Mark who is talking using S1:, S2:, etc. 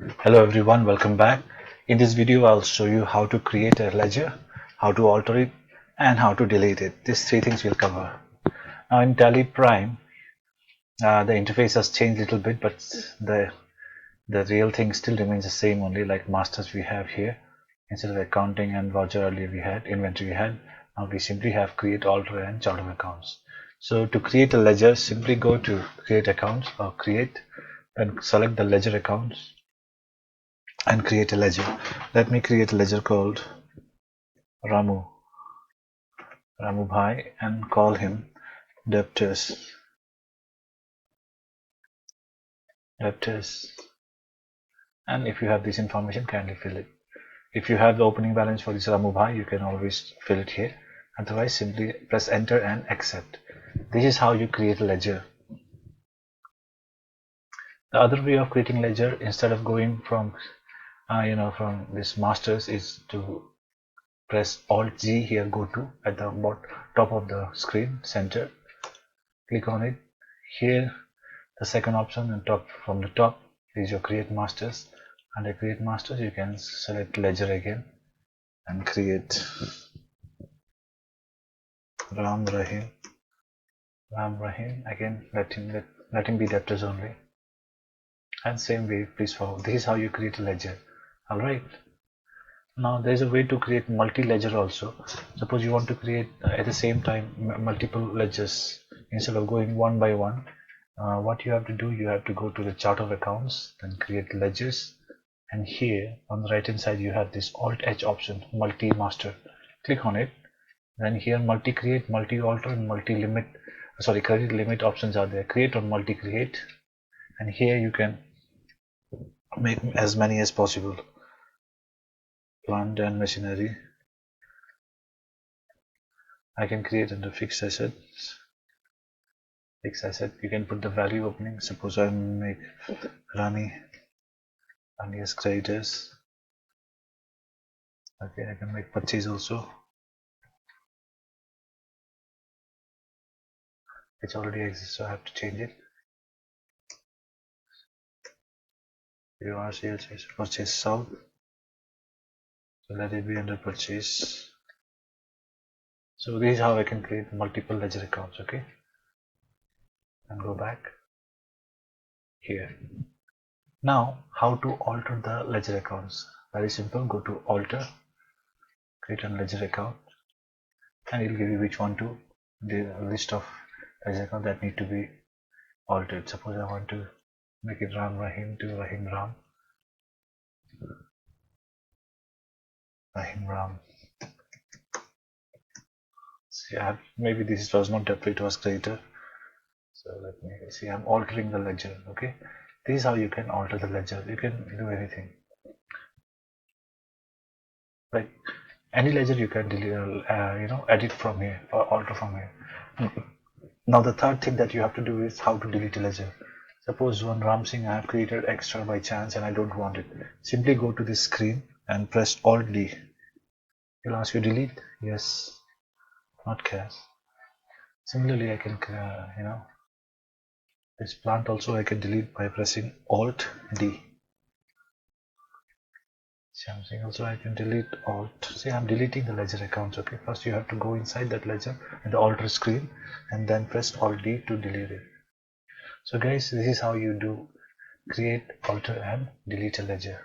S1: Hello everyone, welcome back. In this video I'll show you how to create a ledger, how to alter it, and how to delete it. These three things we'll cover. Now in Tally Prime, the interface has changed a little bit, but the real thing still remains the same, only like masters we have here. Instead of accounting and voucher, earlier we had inventory, we had. Now we simply have create, alter, and chart of accounts. So to create a ledger, simply go to create accounts or create, then select the ledger accounts and create a ledger. Let me create a ledger called Ramu Bhai and call him debtors. And if you have this information, kindly fill it. If you have the opening balance for this Ramu Bhai, you can always fill it here. Otherwise, simply press enter and accept. This is how you create a ledger. The other way of creating ledger, instead of going from from this masters, is to press Alt G here, go to at the top of the screen center, click on it. Here the second option and from the top is your create masters. Under create masters you can select ledger again and create Ram Rahim again. Let him be debtors only, and same way please follow. This is how you create a ledger. Alright, now there is a way to create multi-ledger also. Suppose you want to create at the same time multiple ledgers. Instead of going one by one, what you have to do, you have to go to the chart of accounts, then create ledgers, and here on the right hand side you have this Alt H option, multi master. Click on it. Then here multi create, multi alter, and multi limit, credit limit options are there. Create or multi create, and here you can make as many as possible. Plant and machinery I can create under fixed assets. Fixed asset, you can put the value opening. Suppose I make Rani as creditors. Okay, I can make purchase also. It already exists, so I have to change it. You are sales purchase south, so let it be under purchase. So this is how I can create multiple ledger accounts. Okay, and go back here. Now how to alter the ledger accounts? Very simple. Go to alter, create a ledger account, and it will give you which one to the list of ledger account that need to be altered. Suppose I want to make it Ram Rahim to Rahim Ram. See, maybe this was not debtor, it was creditor. So let me see, I'm altering the ledger. Okay, this is how you can alter the ledger. You can do anything, like any ledger you can delete, edit from here or alter from here. Now the third thing that you have to do is how to delete a ledger. Suppose one Ram Singh I have created extra by chance and I don't want it. Simply go to this screen and press Alt D. It'll ask you delete. Yes, not cash. Similarly, I can this plant also I can delete by pressing Alt D. Something also I can delete Alt. See, I'm deleting the ledger accounts. Okay, first you have to go inside that ledger in the alter screen and then press Alt D to delete it. So guys, this is how you do create, alter, and delete a ledger.